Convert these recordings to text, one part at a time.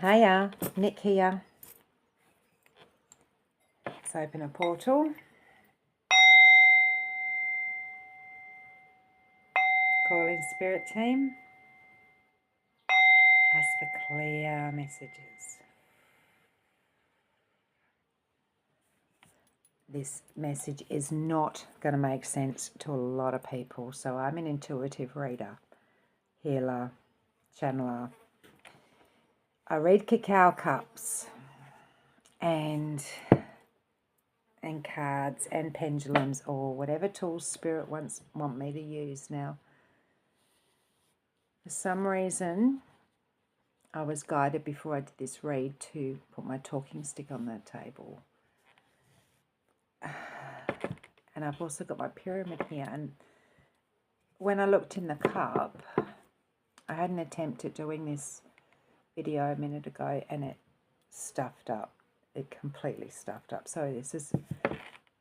Hiya, Nick here. Let's open a portal. Call in spirit team. Ask for clear messages. This message is not going to make sense to a lot of people. So I'm an intuitive reader, healer, channeler. I read cacao cups and cards and pendulums or whatever tools spirit want me to use now. For some reason, I was guided before I did this read to put my talking stick on the table. And I've also got my pyramid here. And when I looked in the cup, I had an attempt at doing this video a minute ago and it stuffed up. It completely stuffed up. So this is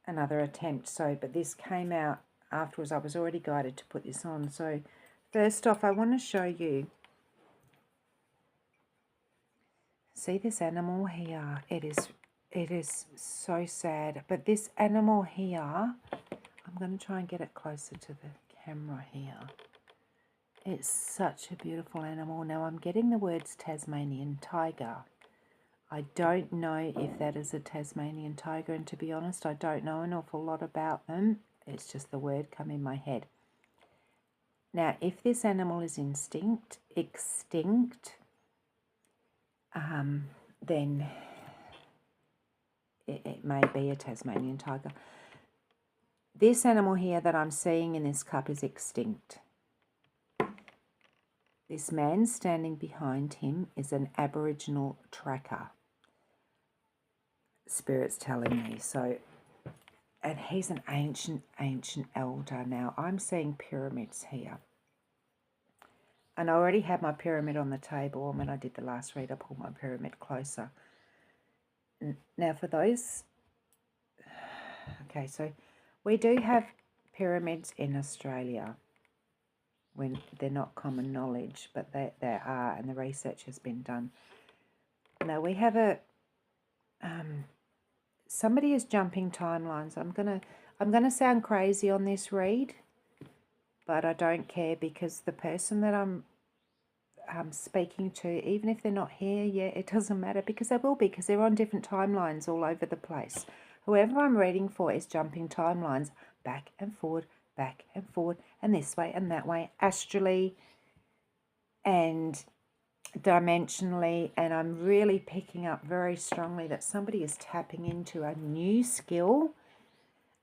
another attempt. But this came out afterwards. I was already guided to put this on. So first off, I want to show you. See this animal here? It is so sad. But this animal here, I'm going to try and get it closer to the camera here. It's such a beautiful animal. Now I'm getting the words Tasmanian tiger. I don't know if that is a Tasmanian tiger, and to be honest, I don't know an awful lot about them. It's just the word come in my head. Now, if this animal is extinct, then it may be a Tasmanian tiger. This animal here that I'm seeing in this cup is extinct. This man standing behind him is an Aboriginal tracker. Spirit's telling me. So, and he's an ancient elder. Now, I'm seeing pyramids here. And I already had my pyramid on the table. And when I did the last read, I pulled my pyramid closer. Now, for those... Okay, so we do have pyramids in Australia. When they're not common knowledge, but there are, and the research has been done. Now, we have a... somebody is jumping timelines. I'm gonna sound crazy on this read, but I don't care because the person that I'm speaking to, even if they're not here yet, it doesn't matter because they will be, because they're on different timelines all over the place. Whoever I'm reading for is jumping timelines back and forward, and this way and that way, astrally and dimensionally, and I'm really picking up very strongly that somebody is tapping into a new skill.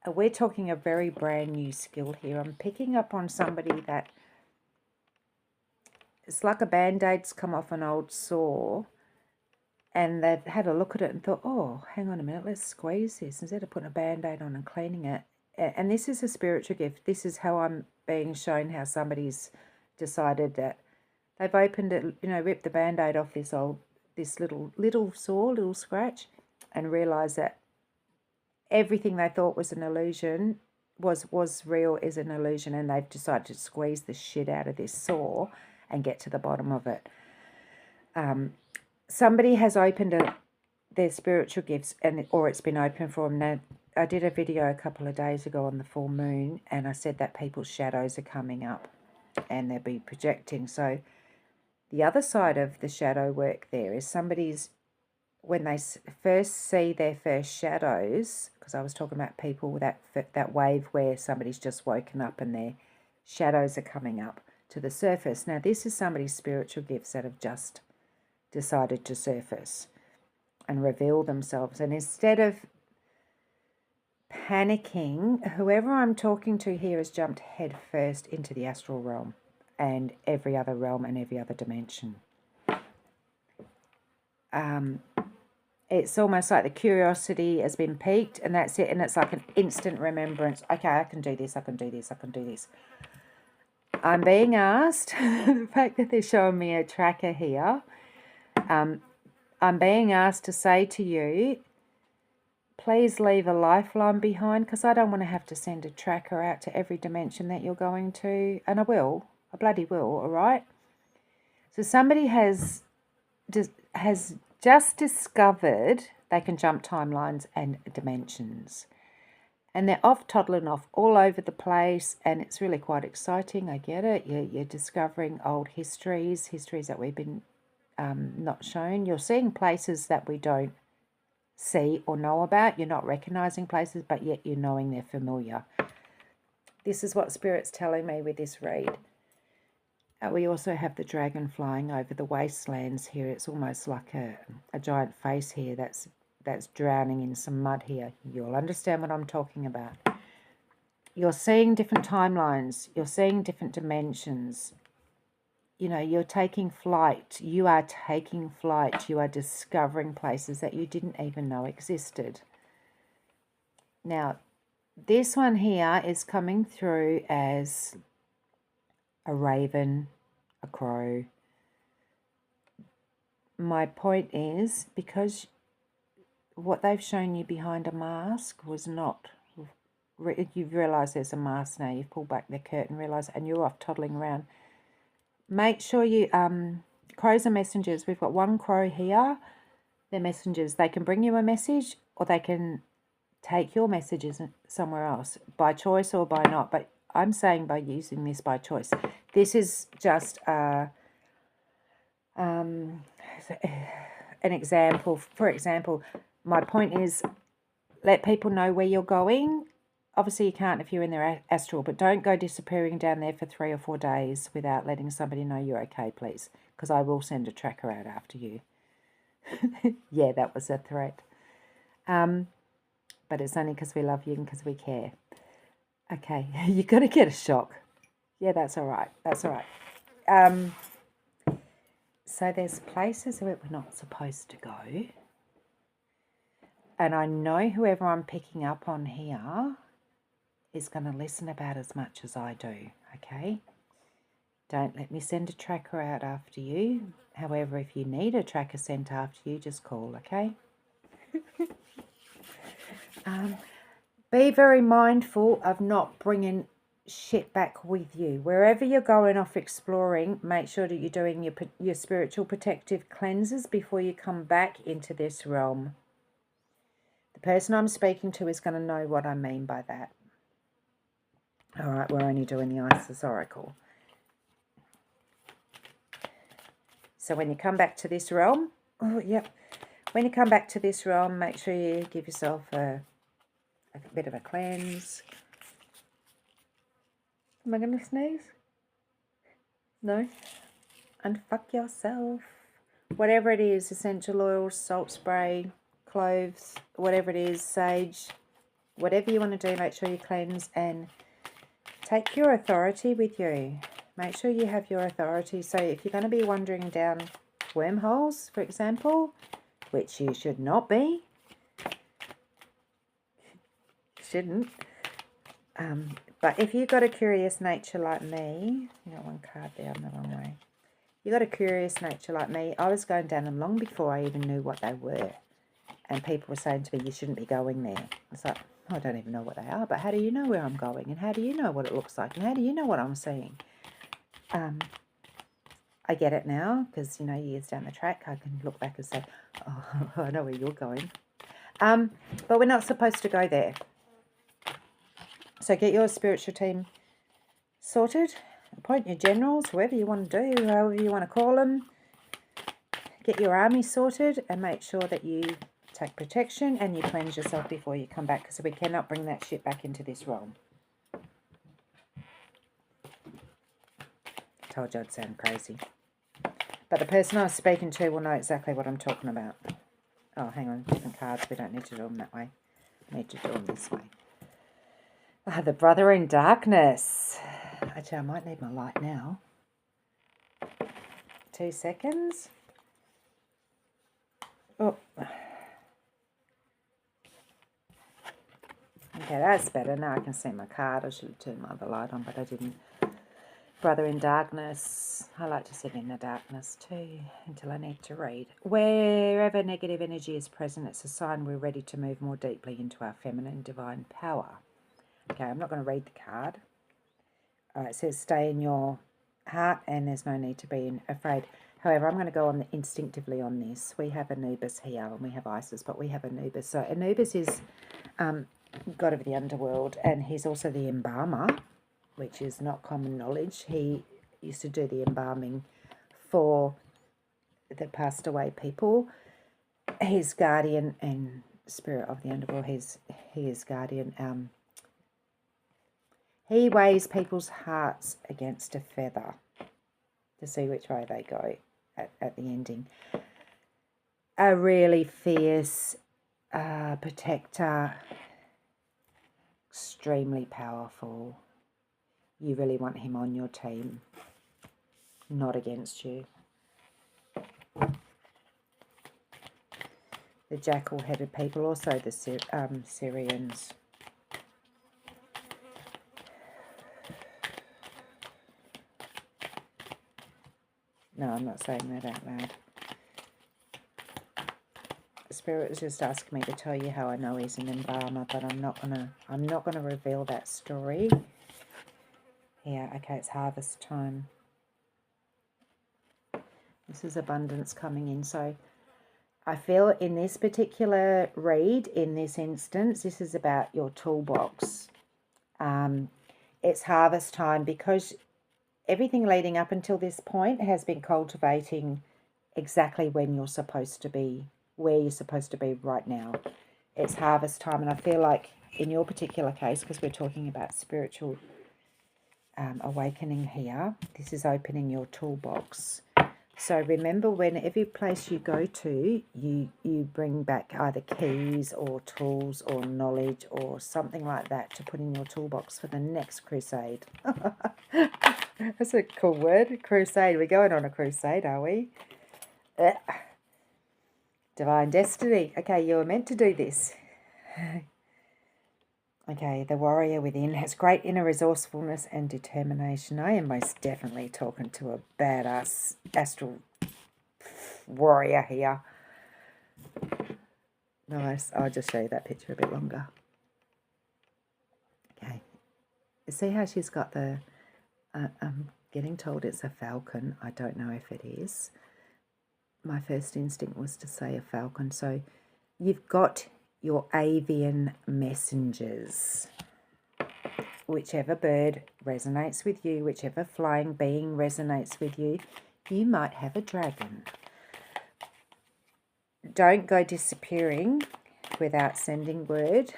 We're talking a very brand new skill here. I'm picking up on somebody that it's like a band-aid's come off an old sore and they've had a look at it and thought, oh, hang on a minute, let's squeeze this instead of putting a band-aid on and cleaning it. And this is a spiritual gift. This is how I'm being shown how somebody's decided that they've opened it, ripped the band-aid off this little sore, little scratch, and realised that everything they thought was an illusion, was real, is an illusion, and they've decided to squeeze the shit out of this sore and get to the bottom of it. Somebody has opened their spiritual gifts, or it's been open for them. Now, I did a video a couple of days ago on the full moon, and I said that people's shadows are coming up and they'll be projecting. So the other side of the shadow work there is somebody's, when they first see their first shadows, because I was talking about people with that wave where somebody's just woken up and their shadows are coming up to the surface. Now, this is somebody's spiritual gifts that have just decided to surface and reveal themselves. And instead of panicking, whoever I'm talking to here has jumped head first into the astral realm and every other realm and every other dimension. It's almost like the curiosity has been piqued and that's it. And it's like an instant remembrance. Okay, I can do this, I can do this, I can do this. I'm being asked, the fact that they're showing me a tracker here, I'm being asked to say to you, please leave a lifeline behind, because I don't want to have to send a tracker out to every dimension that you're going to. And I bloody will, all right? So somebody has has just discovered they can jump timelines and dimensions. And they're off toddling off all over the place, and it's really quite exciting. I get it. You're discovering old histories that we've been not shown. You're seeing places that we don't see or know about. You're not recognizing places, but yet you're knowing they're familiar. This is what Spirit's telling me with this read. We also have the dragon flying over the wastelands here. It's almost like a giant face here that's drowning in some mud here. You'll understand what I'm talking about. You're seeing different timelines. You're seeing different dimensions. You know, you're taking flight. You are taking flight. You are discovering places that you didn't even know existed. Now, this one here is coming through as a raven, a crow. My point is, because what they've shown you behind a mask was not, you've realised there's a mask now, you've pulled back the curtain, realised, and you're off toddling around. Make sure you, crows are messengers. We've got one crow here. They're messengers. They can bring you a message, or they can take your messages somewhere else, by choice or by not. But I'm saying by using this by choice. This is just an example. For example, my point is, let people know where you're going. Obviously, you can't if you're in their astral, but don't go disappearing down there for 3 or 4 days without letting somebody know you're okay, please, because I will send a tracker out after you. Yeah, that was a threat. But it's only because we love you and because we care. Okay, you got to get a shock. Yeah, that's all right. That's all right. So there's places where we're not supposed to go. And I know whoever I'm picking up on here is going to listen about as much as I do, okay? Don't let me send a tracker out after you. However, if you need a tracker sent after you, just call, okay? Be very mindful of not bringing shit back with you. Wherever you're going off exploring, make sure that you're doing your spiritual protective cleanses before you come back into this realm. The person I'm speaking to is going to know what I mean by that. All right, we're only doing the Isis Oracle. So when you come back to this realm, when you come back to this realm, make sure you give yourself a bit of a cleanse. Am I going to sneeze? No? And fuck yourself. Whatever it is, essential oils, salt spray, cloves, whatever it is, sage, whatever you want to do, make sure you cleanse and take your authority with you. Make sure you have your authority. So if you're going to be wandering down wormholes, for example, which you should not be, shouldn't. But if you've got a curious nature like me, you got one card there on the wrong way. You got a curious nature like me. I was going down them long before I even knew what they were. And people were saying to me, you shouldn't be going there. It's like, I don't even know what they are, but how do you know where I'm going? And how do you know what it looks like? And how do you know what I'm seeing? I get it now, because, you know, years down the track, I can look back and say, oh, I know where you're going. But we're not supposed to go there. So get your spiritual team sorted. Appoint your generals, whoever you want to do, however you want to call them. Get your army sorted and make sure that you take protection and you cleanse yourself before you come back, because we cannot bring that shit back into this realm. Told you I'd sound crazy. But the person I was speaking to will know exactly what I'm talking about. Oh, hang on, different cards. We don't need to do them that way. We need to do them this way. Ah, the brother in darkness. Actually, I might need my light now. 2 seconds. Oh. Okay, that's better. Now I can see my card. I should have turned my other light on, but I didn't. Brother in darkness. I like to sit in the darkness too until I need to read. Wherever negative energy is present, it's a sign we're ready to move more deeply into our feminine divine power. Okay, I'm not going to read the card. It says stay in your heart and there's no need to be afraid. However, I'm going to go on instinctively on this. We have Anubis here, and we have Isis, but we have Anubis. So Anubis is god of the underworld, and he's also the embalmer, which is not common knowledge. He used to do the embalming for the passed away people. He's guardian and spirit of the underworld. He is guardian. He weighs people's hearts against a feather to see which way they go at the ending. A really fierce protector, extremely powerful. You really want him on your team, not against you. The jackal-headed people, also the Syrians. No, I'm not saying that out loud. Spirit was just asking me to tell you how I know he's an embalmer, but I'm not gonna reveal that story. Yeah, okay, it's harvest time. This is abundance coming in. So I feel in this particular read, in this instance, this is about your toolbox. It's harvest time because everything leading up until this point has been cultivating exactly when you're supposed to be, where you're supposed to be right now. It's harvest time, and I feel like in your particular case, because we're talking about spiritual awakening here, this is opening your toolbox. So remember, when every place you go to, you bring back either keys or tools or knowledge or something like that to put in your toolbox for the next crusade. That's a cool word, crusade. We're going on a crusade, are we? Divine destiny. Okay, you were meant to do this. Okay, the warrior within has great inner resourcefulness and determination. I am most definitely talking to a badass astral warrior here. Nice. I'll just show you that picture a bit longer. Okay. See how she's got the... I'm getting told it's a falcon. I don't know if it is. My first instinct was to say a falcon. So you've got your avian messengers. Whichever bird resonates with you, whichever flying being resonates with you, you might have a dragon. Don't go disappearing without sending word.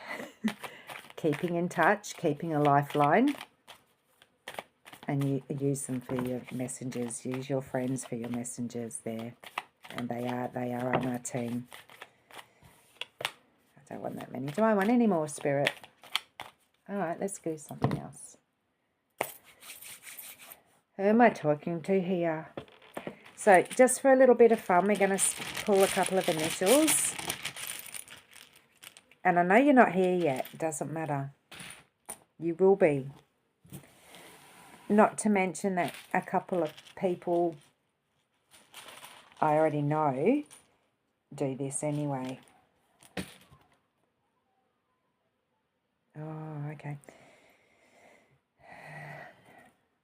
Keeping in touch, keeping a lifeline. And you use them for your messengers. Use your friends for your messengers there. And they are on our team. I don't want that many. Do I want any more, Spirit? All right, let's do something else. Who am I talking to here? So just for a little bit of fun, we're going to pull a couple of initials. And I know you're not here yet. It doesn't matter. You will be. Not to mention that a couple of people I already know do this anyway. Oh, okay.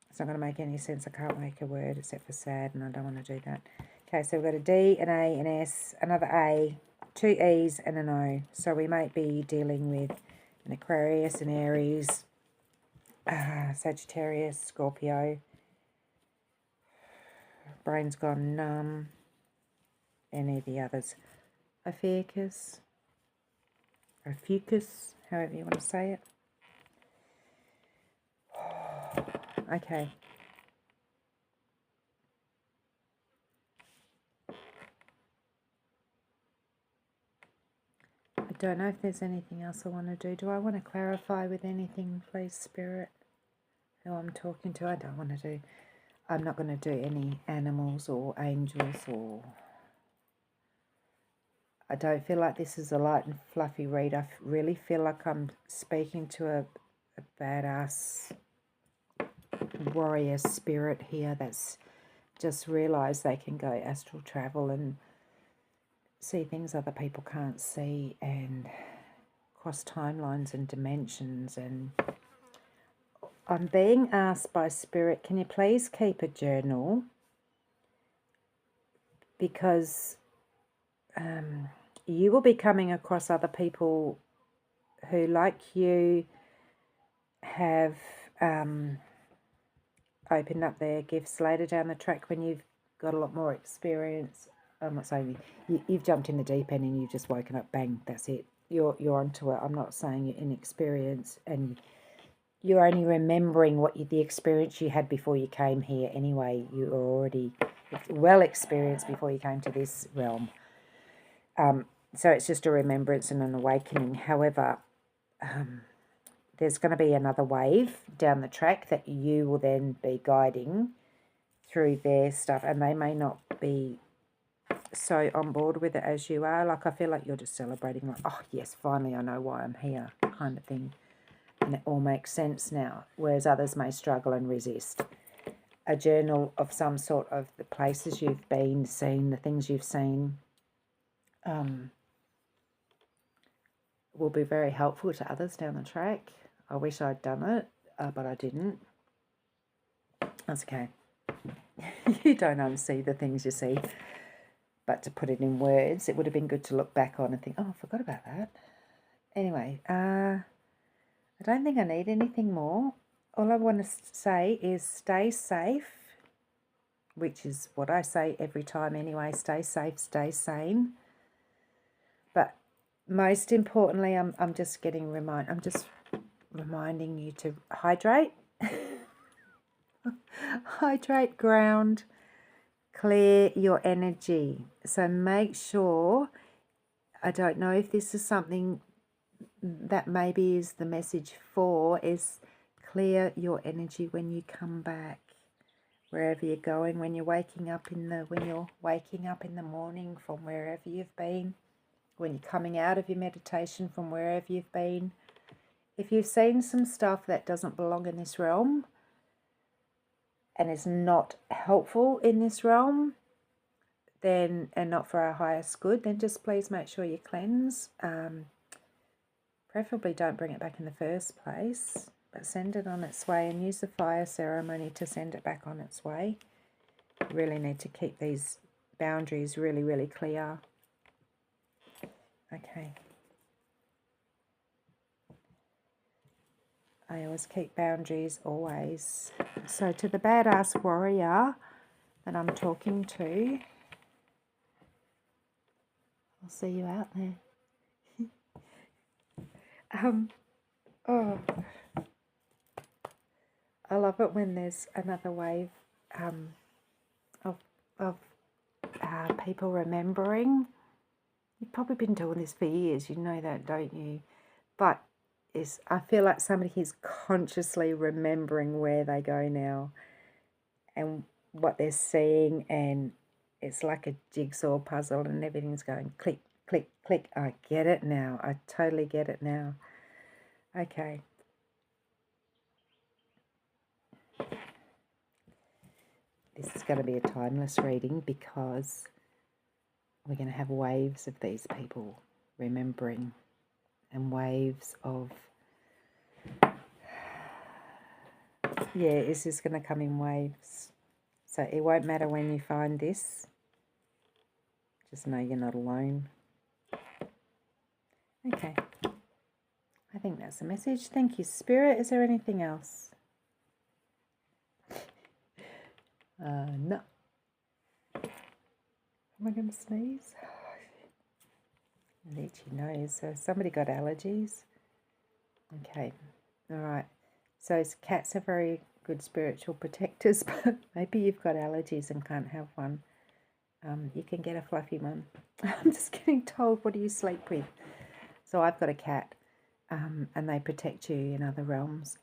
It's not going to make any sense. I can't make a word except for sad, and I don't want to do that. Okay, so we've got a D, an A, an S, another A, 2 E's, and an O. So we might be dealing with an Aquarius, an Aries, Sagittarius, Scorpio. Brain's gone numb. Any of the others. Ophiuchus, however you want to say it. Okay. I don't know if there's anything else I want to do. Do I want to clarify with anything, please, Spirit? Who I'm talking to? I don't want to do... I'm not going to do any animals or angels or... I don't feel like this is a light and fluffy read. I really feel like I'm speaking to a badass warrior spirit here that's just realised they can go astral travel and see things other people can't see and cross timelines and dimensions. And I'm being asked by Spirit, can you please keep a journal because you will be coming across other people who, like you, have opened up their gifts later down the track when you've got a lot more experience. I'm not saying you've jumped in the deep end and you've just woken up, bang, that's it. You're onto it. I'm not saying you're inexperienced and you're only remembering the experience you had before you came here anyway. You were already well experienced before you came to this realm. So it's just a remembrance and an awakening. However, there's going to be another wave down the track that you will then be guiding through their stuff, and they may not be so on board with it as you are. Like, I feel like you're just celebrating, like, oh yes, finally I know why I'm here, kind of thing, and it all makes sense now, whereas others may struggle and resist. A journal of some sort of the places you've been, seen, the things you've seen, will be very helpful to others down the track. I wish I'd done it, but I didn't. That's okay. You don't unsee the things you see, but to put it in words, it would have been good to look back on and think, oh, I forgot about that. Anyway, I don't think I need anything more. All I want to say is stay safe, which is what I say every time anyway. Stay safe, stay sane. But most importantly, I'm just reminding you to hydrate. Hydrate, ground, clear your energy. So make sure, I don't know if this is something that maybe is the message for, is clear your energy when you come back, wherever you're going, when you're waking up in the morning from wherever you've been, when you're coming out of your meditation from wherever you've been. If you've seen some stuff that doesn't belong in this realm and is not helpful in this realm, then, and not for our highest good, then just please make sure you cleanse. Preferably don't bring it back in the first place, but send it on its way and use the fire ceremony to send it back on its way. You really need to keep these boundaries really, really clear. Okay. I always keep boundaries, always. So to the badass warrior that I'm talking to, I'll see you out there. Oh, I love it when there's another wave of people remembering. You've probably been doing this for years, you know that, don't you? But I feel like somebody is consciously remembering where they go now and what they're seeing, and it's like a jigsaw puzzle and everything's going click, click, click. I get it now. I totally get it now. Okay. This is going to be a timeless reading because we're going to have waves of these people remembering, and waves of, yeah, this is going to come in waves. So it won't matter when you find this. Just know you're not alone. Okay. I think that's the message. Thank you, Spirit. Is there anything else? No. Am I going to sneeze? An itchy nose. So somebody got allergies? Okay. All right. So cats are very good spiritual protectors, but maybe you've got allergies and can't have one. You can get a fluffy one. I'm just getting told, what do you sleep with? So I've got a cat, and they protect you in other realms.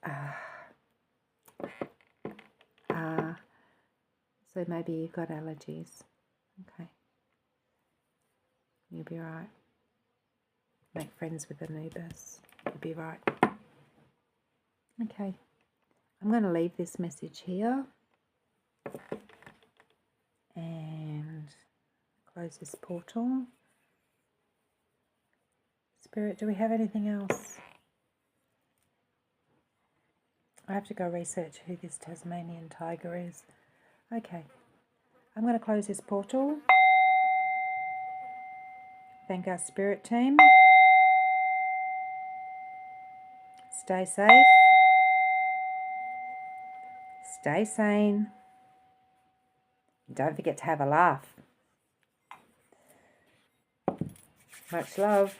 So maybe you've got allergies. Okay. You'll be right. Make friends with Anubis. You'll be right. Okay. I'm going to leave this message here and close this portal. Spirit, do we have anything else? I have to go research who this Tasmanian tiger is. Okay. I'm going to close this portal Thank our spirit team. Stay safe. Stay sane. Don't forget to have a laugh. Much love.